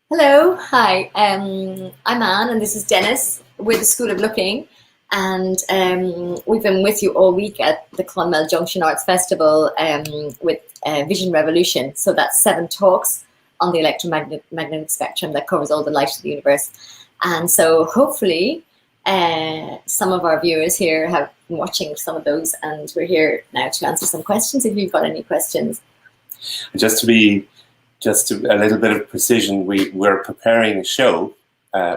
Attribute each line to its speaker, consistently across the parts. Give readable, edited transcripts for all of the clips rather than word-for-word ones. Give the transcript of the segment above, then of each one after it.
Speaker 1: Hello, hi. I'm Anne, and this is Dennis. We're the School of Looking, and we've been with you all week at the Clonmel Junction Arts Festival with Vision Revolution. So that's 7 talks on the electromagnetic spectrum that covers all the light of the universe. And so hopefully some of our viewers here have been watching some of those, and we're here now to answer some questions if you've got any questions.
Speaker 2: Just a little bit of precision, we're preparing a show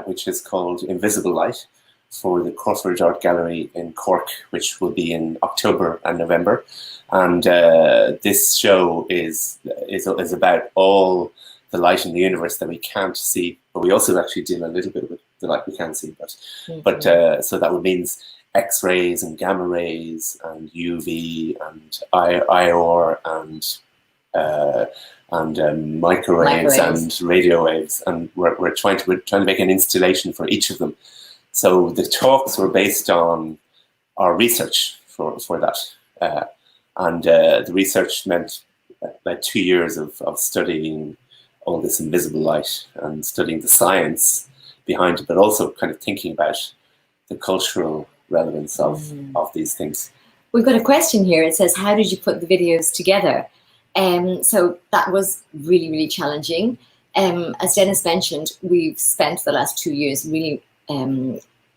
Speaker 2: which is called Invisible Light for the Crawford Art Gallery in Cork, which will be in October and November. And this show is about all the light in the universe that we can't see, but we also actually deal a little bit with the light we can see. But so that would means X-rays and gamma rays and UV and IR and microwaves and radio waves, and we're trying to make an installation for each of them. So the talks were based on our research for that, and the research meant about 2 years of studying all this invisible light and studying the science behind it, but also kind of thinking about the cultural relevance of these things.
Speaker 1: We've got a question here. It says, how did you put the videos together? So that was really, really challenging. As Dennis mentioned, we've spent the last 2 years really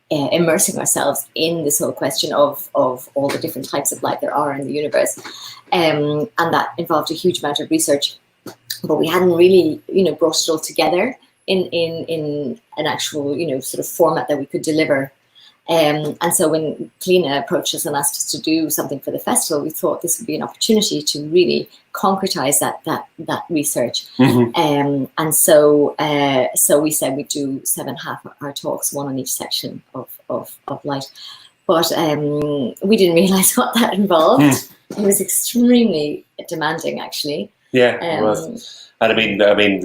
Speaker 1: immersing ourselves in this whole question of all the different types of light there are in the universe. And that involved a huge amount of research, but we hadn't really, brought it all together in an actual, sort of format that we could deliver. And so when Cliona approached us and asked us to do something for the festival, we thought this would be an opportunity to really concretize that research. And so we said we'd do 7 half-hour talks, 1 on each section of light. But we didn't realize what that involved. It was extremely demanding, actually.
Speaker 2: Yeah, it was. And I mean,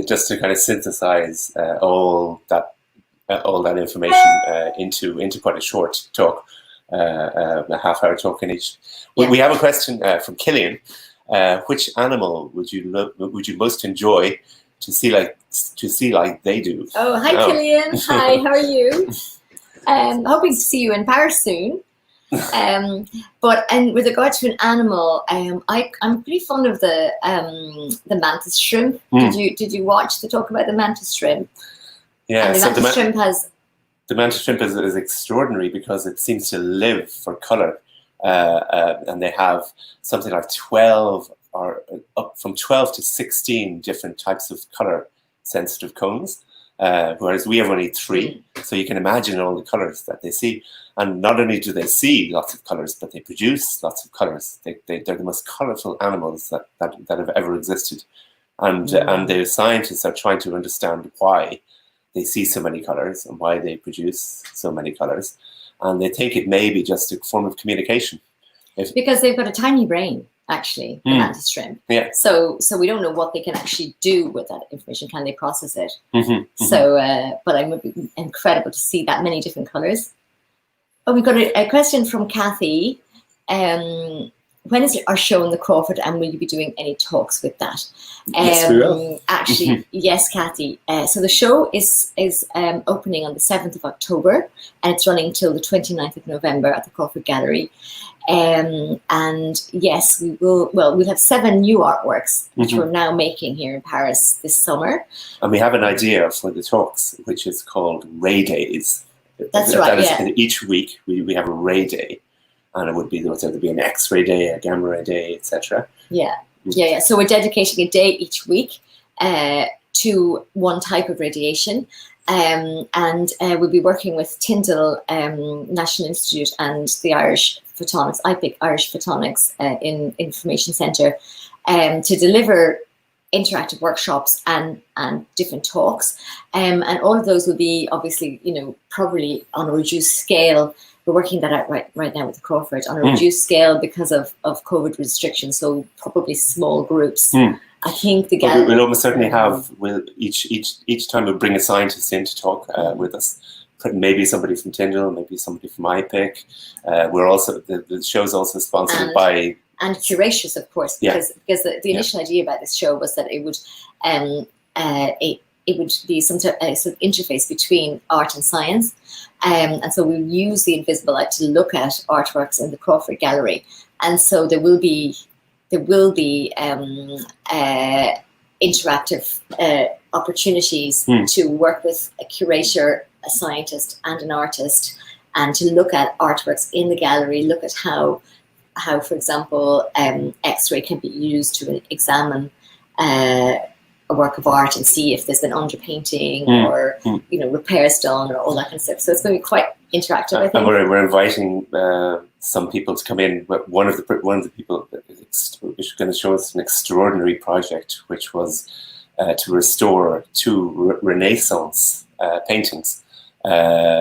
Speaker 2: just to kind of synthesize all that information into quite a short talk, a half-hour talk in each. We have a question from Killian. Which animal would you most enjoy to see like they do?
Speaker 1: Oh, hi Killian. Hi, how are you? Hoping to see you in Paris soon. But with regard to an animal, I'm pretty fond of the mantis shrimp. Did you watch the talk about the mantis shrimp?
Speaker 2: Yeah,
Speaker 1: and
Speaker 2: the mantis shrimp is extraordinary because it seems to live for color, and they have something like 12 or up from 12 to 16 different types of color sensitive cones, whereas we have only 3. So you can imagine all the colors that they see, and not only do they see lots of colors, but they produce lots of colors. They're the most colorful animals that have ever existed, and the scientists are trying to understand why they see so many colors and why they produce so many colors. And they think it may be just a form of communication.
Speaker 1: Because they've got a tiny brain, actually, the mantis shrimp.
Speaker 2: Yeah.
Speaker 1: So we don't know what they can actually do with that information. Can they process it? So, but it would be incredible to see that many different colors. Oh, we've got a question from Kathy. When is our show in the Crawford, and will you be doing any talks with that?
Speaker 2: Yes, we will.
Speaker 1: Actually, yes, Kathy. So the show is opening on the 7th of October, and it's running till the 29th of November at the Crawford Gallery. And yes, we will. Well, we'll have 7 new artworks, which we're now making here in Paris this summer.
Speaker 2: And we have an idea for the talks, which is called Ray Days.
Speaker 1: That's right.
Speaker 2: Yeah. Each week we have a Ray Day. And it would be there would be an X-ray day, a gamma ray day, etc.
Speaker 1: Yeah. So we're dedicating a day each week to one type of radiation, and we'll be working with Tyndall National Institute and the Irish Photonics, IPIC Irish Photonics Information Centre, to deliver interactive workshops and different talks, and all of those will be obviously probably on a reduced scale. We're working that out right now with the Crawford on a reduced scale because of COVID restrictions, so probably small groups. I think the gallery
Speaker 2: we'll almost certainly have each time we'll bring a scientist in to talk with us. Maybe somebody from Tyndall, maybe somebody from IPIC. We're also the show's also sponsored by
Speaker 1: and curacious, of course, because the initial idea about this show was that it would it would be some sort of interface between art and science, and so we use the invisible light to look at artworks in the Crawford Gallery, and so there will be interactive opportunities to work with a curator, a scientist, and an artist, and to look at artworks in the gallery, look at how for example, X-ray can be used to examine a work of art and see if there's been underpainting or repairs done or all that kind of stuff. So it's going to be quite interactive, I think.
Speaker 2: And we're inviting some people to come in. But one of the people is going to show us an extraordinary project, which was to restore 2 Renaissance paintings.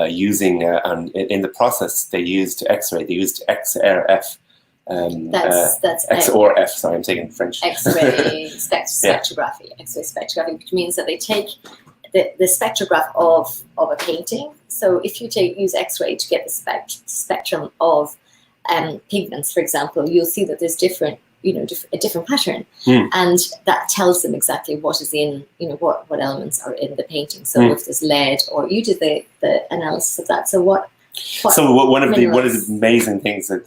Speaker 2: Using and in the process they used X-ray. They used XRF. That's XRF. Sorry, I'm taking French.
Speaker 1: X-ray spectrography. X-ray spectrography, which means that they take the spectrograph of a painting. So if you use X-ray to get the spectrum of pigments, for example, you'll see that there's a different pattern, and that tells them exactly what is in, what elements are in the painting. So if there's lead, or you did the analysis of that. So one of the amazing things that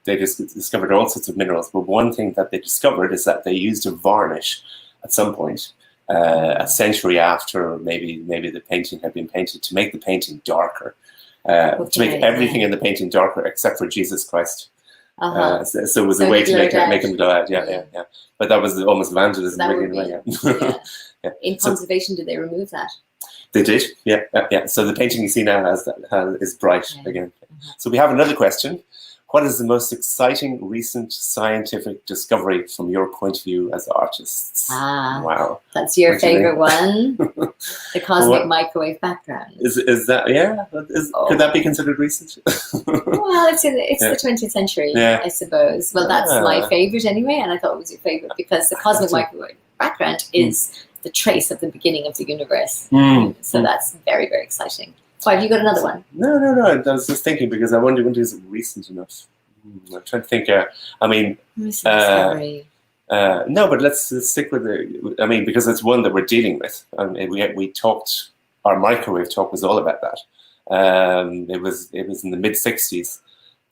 Speaker 1: they discovered all sorts of minerals, but one thing that they discovered is that they used a varnish at some point, a century after maybe the painting had been painted, to make the painting darker, to make everything in the painting darker except for Jesus Christ. So it was a way to make him glow out. Yeah. But that was almost vandalism. In conservation, did they remove that?
Speaker 2: They did. Yeah. So the painting you see now is bright again. So we have another question. What is the most exciting recent scientific discovery from your point of view as artists? Wow.
Speaker 1: That's your favorite one? The cosmic microwave background.
Speaker 2: Is that, could that be considered recent?
Speaker 1: Well, it's the 20th century, I suppose. Well, that's my favorite anyway, and I thought it was your favorite because the cosmic microwave background is the trace of the beginning of the universe. So that's very, very exciting. Why, have you got another one?
Speaker 2: No. I was just thinking because I wonder when is it recent enough. I'm trying to think. No, but let's stick with because it's one that we're dealing with. We talked. Our microwave talk was all about that. It was in the mid-60s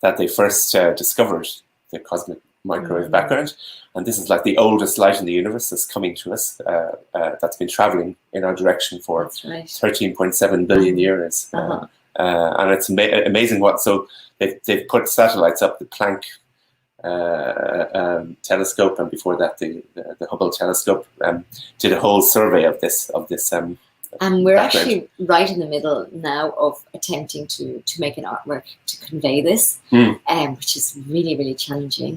Speaker 2: that they first discovered the cosmic microwave background, and this is like the oldest light in the universe that's coming to us. That's been traveling in our direction for 13.7 billion years, and it's amazing what. So they've put satellites up, the Planck telescope, and before that the Hubble telescope did a whole survey of this.
Speaker 1: And we're actually right in the middle now of attempting to make an artwork to convey this, which is really, really challenging.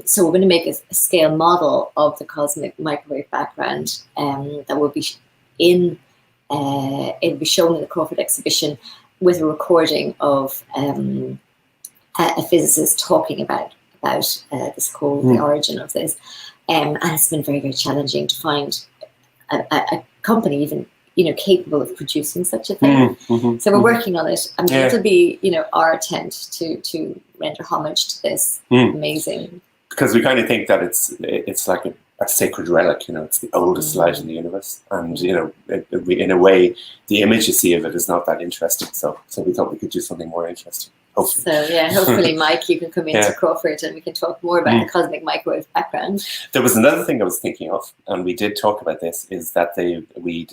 Speaker 1: So we're going to make a scale model of the cosmic microwave background that will be it'll be shown in the Crawford exhibition with a recording of a physicist talking about this code, the origin of this. And it's been very, very challenging to find a company even capable of producing such a thing. So we're working on it, and it'll be our attempt to render homage to this amazing.
Speaker 2: Because we kind of think that it's like a sacred relic. It's the oldest light in the universe, and in a way, the image you see of it is not that interesting. So we thought we could do something more interesting. Hopefully. So
Speaker 1: hopefully, Mike, you can come into Crawford and we can talk more about the cosmic microwave background.
Speaker 2: There was another thing I was thinking of, and we did talk about this, is that we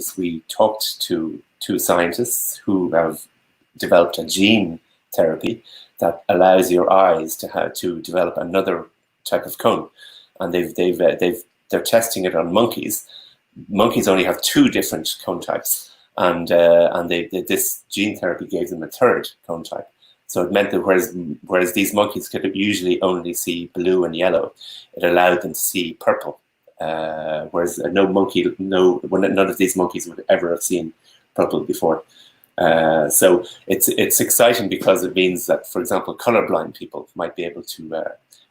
Speaker 2: talked to 2 scientists who have developed a gene therapy that allows your eyes to develop another type of cone, and they're testing it on monkeys. Monkeys only have 2 different cone types, and this gene therapy gave them a 3rd cone type. So it meant that whereas these monkeys could usually only see blue and yellow, it allowed them to see purple. Whereas none of these monkeys would ever have seen purple before. So it's exciting because it means that, for example, colorblind people might be able to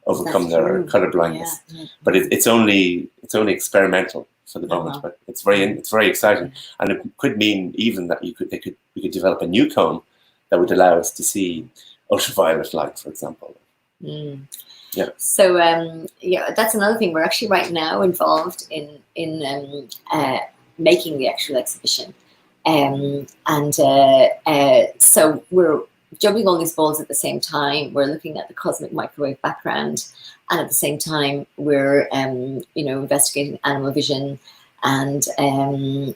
Speaker 2: overcome their colorblindness. But it's only experimental for the moment. But it's very exciting, and it could mean even that we could develop a new cone that would allow us to see ultraviolet light, for example. Yeah.
Speaker 1: So that's another thing. We're actually right now involved in making the actual exhibition, so we're juggling all these balls at the same time. We're looking at the cosmic microwave background, and at the same time we're investigating animal vision, and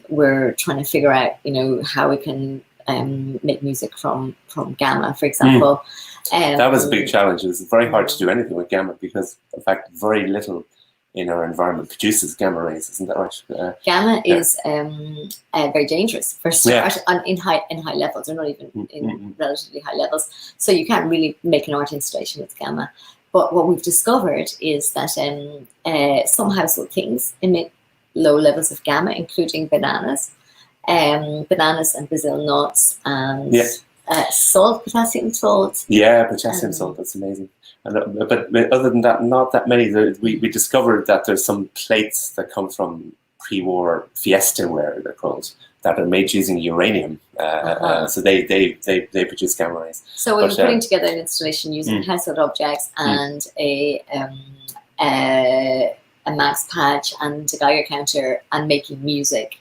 Speaker 1: we're trying to figure out how we can make music from gamma, for example.
Speaker 2: That was a big challenge. It was very hard to do anything with gamma because, in fact, very little in our environment produces gamma rays. Isn't that right?
Speaker 1: Gamma is very dangerous for start in high levels, or not even in relatively high levels. So you can't really make an art installation with gamma. But what we've discovered is that some household things emit low levels of gamma, including bananas and Brazil nuts, and salt, potassium salt.
Speaker 2: Yeah, potassium salt. That's amazing. But other than that, not that many. We discovered that there's some plates that come from pre-war fiesta ware, they're called, that are made using uranium. So they produce gamma rays.
Speaker 1: So we were putting together an installation using household objects and a mouse patch and a Geiger counter, and making music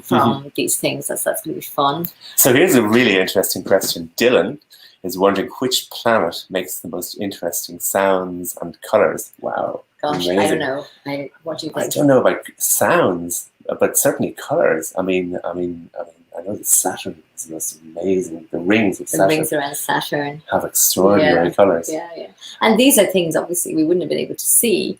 Speaker 1: from these things. That's going to be fun.
Speaker 2: So here's a really interesting question. Dylan is wondering which planet makes the most interesting sounds and colors. Wow.
Speaker 1: Gosh, amazing. I don't know. What do you think?
Speaker 2: I don't know about sounds, but certainly colors. I mean, I know that Saturn is the most amazing. The rings of Saturn.
Speaker 1: The rings around Saturn
Speaker 2: have extraordinary colors.
Speaker 1: Yeah. And these are things, obviously, we wouldn't have been able to see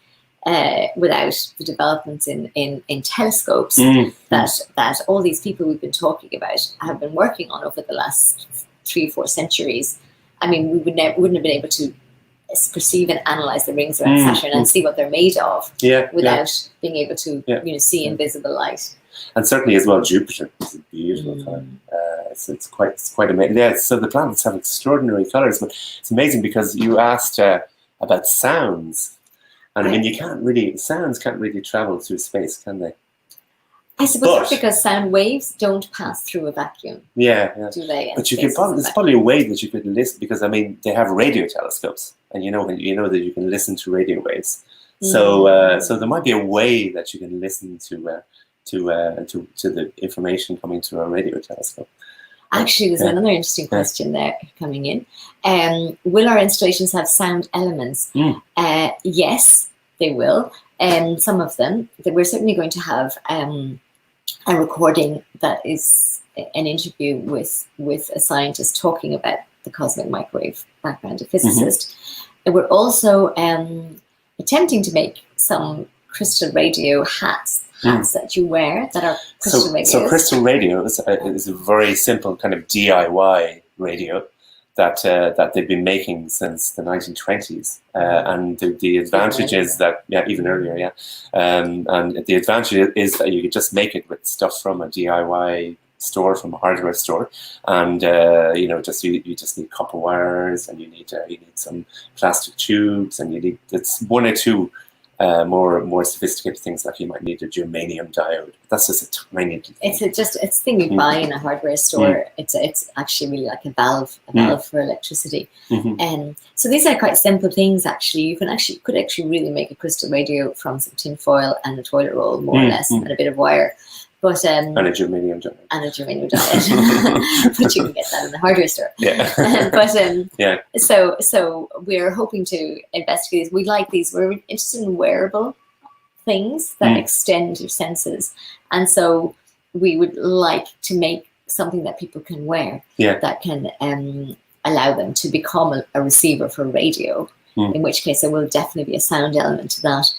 Speaker 1: without the developments in telescopes that all these people we've been talking about have been working on over the last 3 or 4 centuries. I mean, we wouldn't have been able to perceive and analyze the rings around Saturn and see what they're made of without being able to see invisible light.
Speaker 2: And certainly as well, Jupiter is a beautiful color. So it's quite amazing. Yeah, so the planets have extraordinary colors, but it's amazing because you asked about sounds. And I mean, sounds can't really travel through space, can they?
Speaker 1: I suppose that's because sound waves don't pass through a vacuum.
Speaker 2: Yeah.
Speaker 1: Do they?
Speaker 2: But there's probably a way that you could listen, because I mean, they have radio telescopes, and you know that you can listen to radio waves. So there might be a way that you can listen to the information coming through a radio telescope.
Speaker 1: Actually, there's another interesting question there coming in. Will our installations have sound elements? Yes, they will. Some of them. We're certainly going to have a recording that is an interview with a scientist talking about the cosmic microwave background, a physicist. And we're also attempting to make some crystal radio hats that you wear that are crystal radios. So
Speaker 2: crystal radio is a very simple kind of DIY radio that they've been making since the 1920s, and the advantage is that even earlier, and the advantage is that you could just make it with stuff from a DIY store, from a hardware store, and you just need copper wires, and you need some plastic tubes, and it's 1 or 2 more sophisticated things, like you might need a germanium diode. That's just a tiny thing. It's a thing you buy in a hardware store. It's actually really like a valve for electricity. So these are quite simple things. Actually, you could actually really make a crystal radio from some tin foil and a toilet roll, more or less, and a bit of wire. But and a germanium diode. But you can get that in the hardware store. So we're hoping to investigate these. We like these. We're interested in wearable things that extend your senses, and so we would like to make something that people can wear that can allow them to become a receiver for radio. In which case, there will definitely be a sound element to that.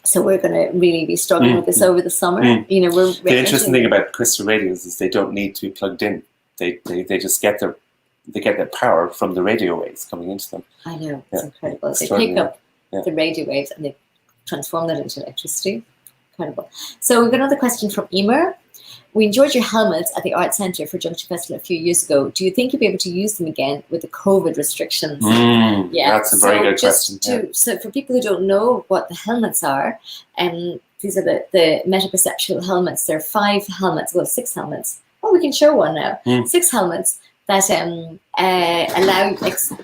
Speaker 2: So we're going to really be struggling with this over the summer. The interesting thing about crystal radios is they don't need to be plugged in. They just get their power from the radio waves coming into them. I know, it's incredible. They pick up the radio waves and they transform that into electricity. Incredible. So we've got another question from Emer. We enjoyed your helmets at the Art Centre for Junction Festival a few years ago. Do you think you'll be able to use them again with the COVID restrictions? That's a very good question. So for people who don't know what the helmets are, these are the metaperceptual helmets. There are 5 helmets, 6 helmets. Oh, we can show one now. 6 helmets
Speaker 1: that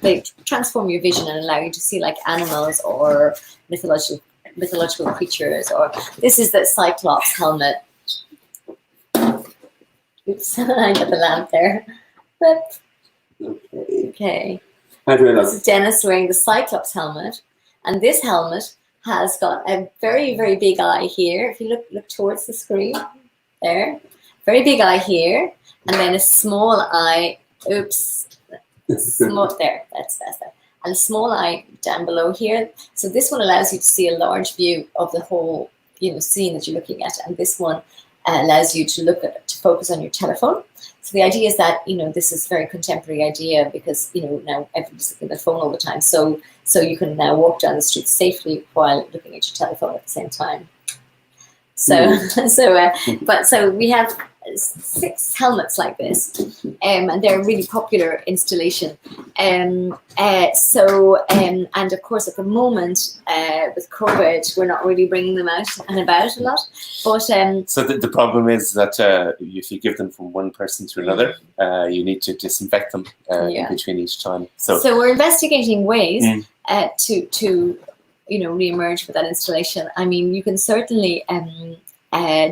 Speaker 1: they transform your vision and allow you to see like animals or mythological creatures. Or this is the Cyclops helmet. Oops, I got the lamp there. But okay, this is Dennis wearing the Cyclops helmet, and this helmet has got a very, very big eye here. If you look towards the screen, there, very big eye here, and then a small eye. Oops, small there. That's that. And a small eye down below here. So this one allows you to see a large view of the whole, scene that you're looking at, and this one allows you to focus on your telephone. So the idea is that this is a very contemporary idea because now everybody's looking at their phone all the time. So you can now walk down the street safely while looking at your telephone at the same time. So so we have 6 helmets like this, and they're a really popular installation. And of course at the moment with COVID, we're not really bringing them out and about a lot. But so
Speaker 2: the problem is that if you give them from one person to another, you need to disinfect them in between each time. So
Speaker 1: we're investigating ways to re-emerge with that installation. I mean, you can certainly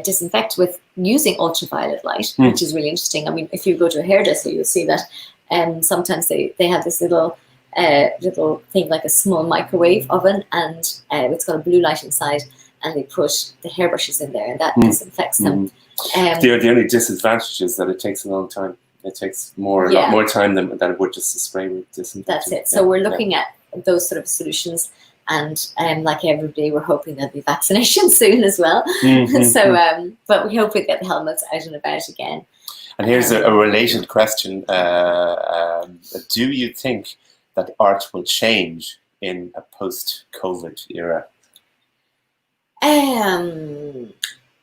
Speaker 1: disinfect with using ultraviolet light, which is really interesting. I mean, if you go to a hairdresser, you'll see that sometimes they have this little thing like a small microwave oven, and it's got a blue light inside, and they put the hairbrushes in there, and that disinfects them.
Speaker 2: The only disadvantage is that it takes a long time. It takes a lot more time than it would just to spray with disinfectant.
Speaker 1: That's it. So we're looking at those sort of solutions. And like every day, we're hoping there'll be vaccination soon as well. But we hope we get the helmets out and about again.
Speaker 2: And here's a related question. Do you think that art will change in a post-COVID era?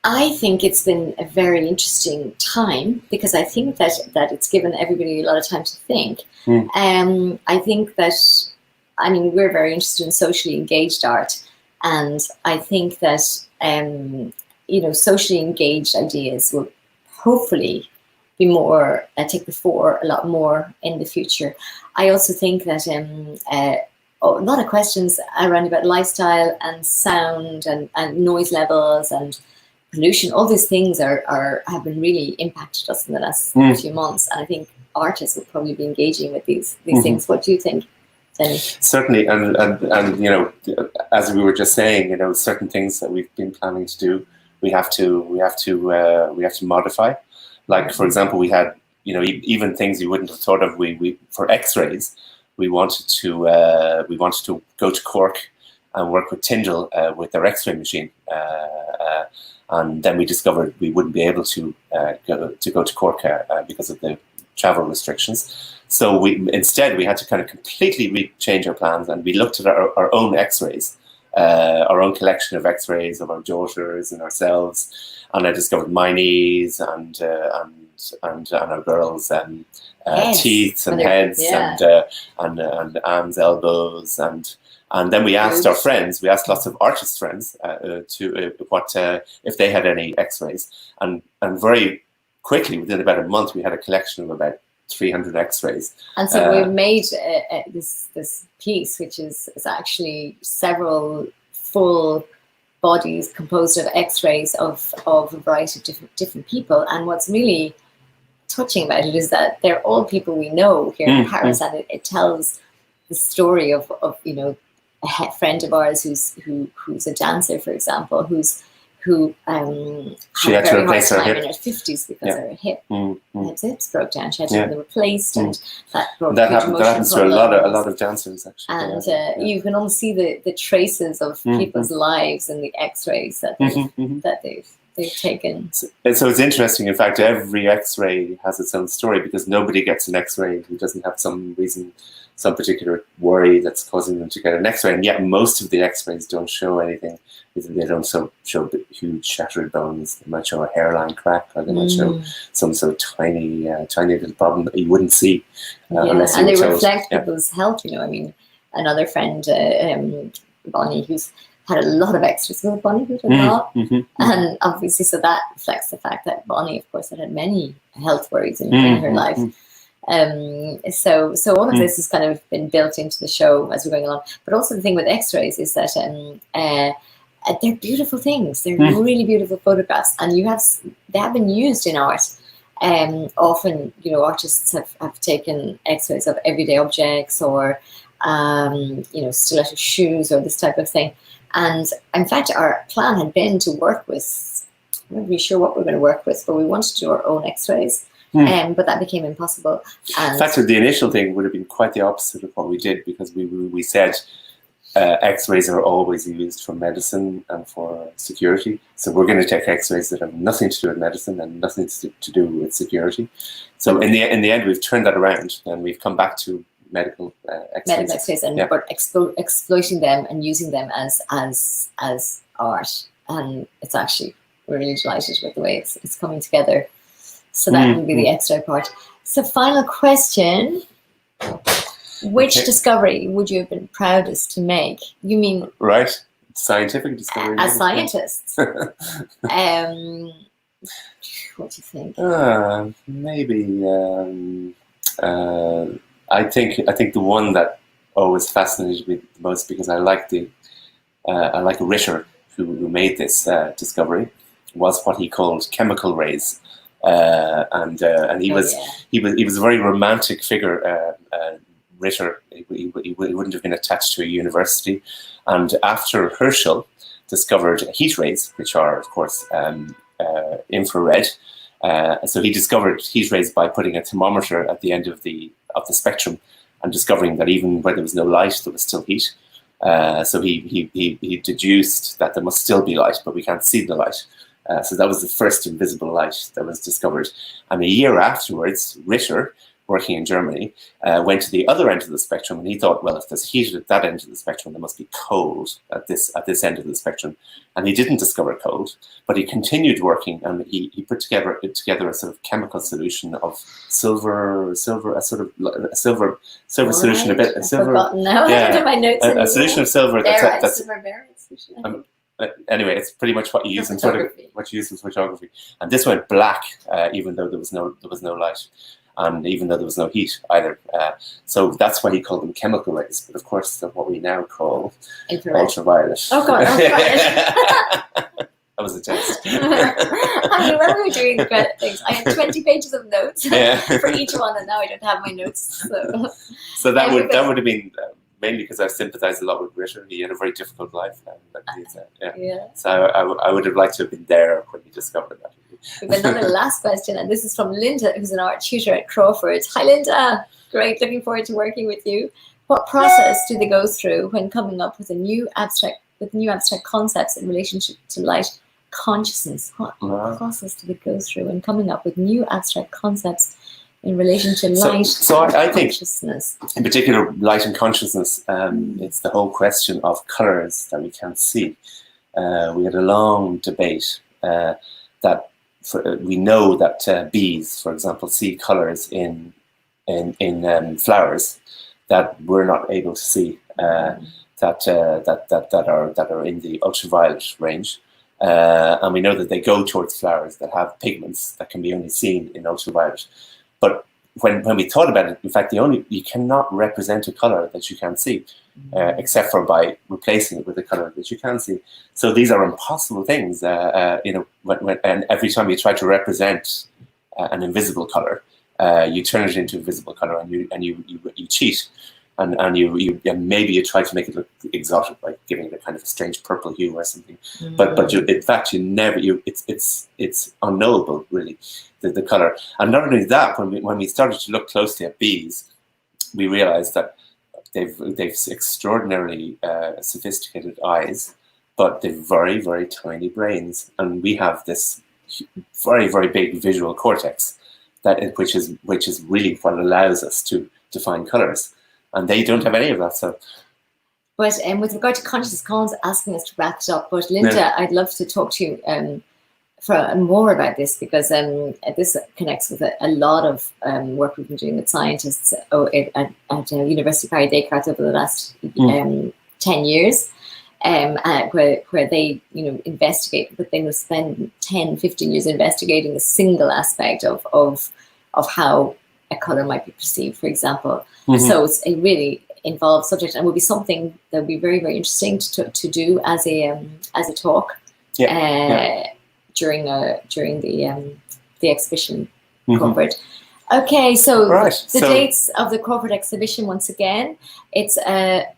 Speaker 1: I think it's been a very interesting time because I think that it's given everybody a lot of time to think. I think that we're very interested in socially engaged art, and I think that socially engaged ideas will hopefully be more take the fore a lot more in the future. I also think that a lot of questions around about lifestyle and sound and noise levels and pollution, all these things have been really impacted us in the last few months, and I think artists will probably be engaging with these things. What do you think?
Speaker 2: Certainly, and as we were just saying, certain things that we've been planning to do, we have to modify. Like, for example, we had even things you wouldn't have thought of. We for X-rays, we wanted to go to Cork and work with Tyndall with their X-ray machine, and then we discovered we wouldn't be able to go to Cork because of the travel restrictions. So we had to kind of completely change our plans, and we looked at our own X-rays, our own collection of X-rays of our daughters and ourselves, and I discovered my knees and our girls' teeth and heads and Anne's elbows, and then we asked our friends, we asked lots of artist friends if they had any X-rays, and very quickly, within about a month, we had a collection of about 300 X-rays. And
Speaker 1: so we've made this piece, which is actually several full bodies composed of X-rays of a variety of different people. And what's really touching about it is that they're all people we know here in Paris, and it tells the story of a friend of ours who's a dancer, for example, who
Speaker 2: she had to replace her hip
Speaker 1: in her 50s because her hips broke down. She had to have them replaced, and that
Speaker 2: happens to a lot of dancers actually.
Speaker 1: And you can almost see the traces of people's lives in the X-rays that they've taken.
Speaker 2: So it's interesting. In fact, every X-ray has its own story because nobody gets an X-ray who doesn't have some reason, some particular worry that's causing them to get an X-ray, and yet most of the X-rays don't show anything. They don't show huge shattered bones. They might show a hairline crack, or they might show some sort of tiny little problem that you wouldn't see unless you were told.
Speaker 1: Reflect people's health. Another friend, Bonnie, who's had a lot of X-rays with Bonnie, who's a lot, and obviously, so that reflects the fact that Bonnie, of course, had many health worries in her life. So all of this has kind of been built into the show as we're going along. But also the thing with X-rays is that they're beautiful things. They're really beautiful photographs, and they have been used in art. Often, artists have taken X-rays of everyday objects or stiletto shoes or this type of thing. And in fact, our plan had been to work with, I'm not really sure what we're going to work with, but we wanted to do our own X-rays. But that became impossible. And in
Speaker 2: fact, the initial thing would have been quite the opposite of what we did, because we said X-rays are always used for medicine and for security. So we're going to take X-rays that have nothing to do with medicine and nothing to do with security. So in the end, we've turned that around and we've come back to medical X-rays.
Speaker 1: Medical X-rays, and but exploiting them and using them as art. And it's actually, we're really delighted with the way it's coming together. So that would be the X-ray part. So final question. Which discovery would you have been proudest to make? You mean...
Speaker 2: Right. Scientific discovery.
Speaker 1: As scientists. What do you think?
Speaker 2: Maybe... I think the one that always fascinated me the most, because I like Ritter, who made this discovery, was what he called chemical rays. And he was a very romantic figure. Ritter, he wouldn't have been attached to a university, and after Herschel discovered heat rays, which are of course infrared, so he discovered heat rays by putting a thermometer at the end of the spectrum, and discovering that even where there was no light, there was still heat. So he deduced that there must still be light, but we can't see the light. So that was the first invisible light that was discovered. And a year afterwards, Ritter, working in Germany, went to the other end of the spectrum, and he thought, well, if there's heat at that end of the spectrum, there must be cold at this end of the spectrum. And he didn't discover cold, but he continued working, and he put together a sort of chemical solution of silver solution, a solution of silver. That's silver barite solution. Anyway, it's pretty much what you use in photography. And this went black, even though there was no light, and even though there was no heat either. So that's why he called them chemical rays. But of course, they're what we now call ultraviolet.
Speaker 1: Oh God!
Speaker 2: That was a test.
Speaker 1: I mean, when we were doing the credit things, I had 20 pages of notes for each one, and now I don't have my notes.
Speaker 2: So that would have been. Mainly because I sympathise a lot with Ritter. He had a very difficult life. So I would have liked to have been there when he discovered that.
Speaker 1: We have another last question, and this is from Linda, who's an art tutor at Crawford. Hi, Linda. Great. Looking forward to working with you. What process do they go through when coming up with new abstract concepts in relationship to light consciousness? What process do they go through when coming up with new abstract concepts in relation to light
Speaker 2: I think,
Speaker 1: consciousness?
Speaker 2: In particular, light and consciousness, it's the whole question of colours that we can't see. We had a long debate that we know that bees, for example, see colours in flowers that we're not able to see, that are in the ultraviolet range. And we know that they go towards flowers that have pigments that can be only seen in ultraviolet. But when we thought about it, in fact, you cannot represent a color that you can't see, except for by replacing it with a color that you can see. So these are impossible things, and every time you try to represent an invisible color, you turn it into a visible color, and you cheat, and maybe you try to make it look exotic by giving it a kind of a strange purple hue or something. But in fact, it's unknowable, really, the color. And not only that, when we started to look closely at bees, we realized that they've extraordinarily sophisticated eyes, but they've very, very tiny brains, and we have this very, very big visual cortex which is really what allows us to define colors, and they don't have any of that. So.
Speaker 1: But with regard to consciousness, Colin's asking us to wrap it up. But Linda, I'd love to talk to you for more about this, because this connects with a lot of work we've been doing with scientists at University of Paris Descartes over the last 10 years, where they investigate, but they will spend 10, 15 years investigating a single aspect of how a colour might be perceived, for example.
Speaker 2: Mhm.
Speaker 1: So it's a really involved subject, and will be something that would be very, very interesting to do as a talk during the exhibition, Crawford. Okay, so the dates of the Crawford exhibition, once again, it's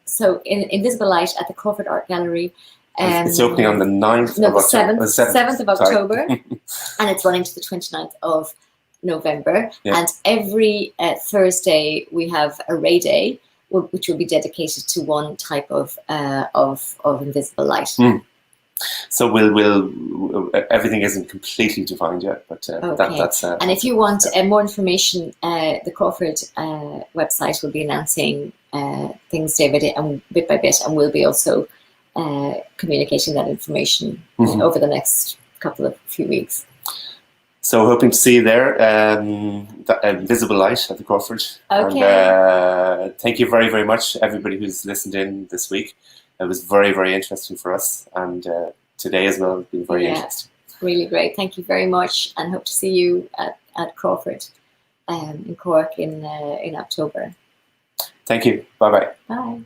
Speaker 1: so in Invisible Light at the Crawford Art Gallery.
Speaker 2: It's opening on the 9th
Speaker 1: no,
Speaker 2: of October.
Speaker 1: 7th of October, and it's running to the 29th of November.
Speaker 2: Yeah.
Speaker 1: And every Thursday we have a Ray Day, which will be dedicated to one type of invisible light.
Speaker 2: So we'll everything isn't completely defined yet, but
Speaker 1: okay.
Speaker 2: that's
Speaker 1: and if you want more information, the Crawford website will be announcing things day by day and bit by bit, and we'll be also communicating that information over the next few weeks.
Speaker 2: So hoping to see you there, Invisible Light at the Crawford.
Speaker 1: Okay.
Speaker 2: And thank you very, very much, everybody who's listened in this week. It was very, very interesting for us, and today as well has been very interesting.
Speaker 1: Really great. Thank you very much, and hope to see you at Crawford in Cork in October.
Speaker 2: Thank you. Bye-bye.
Speaker 1: Bye.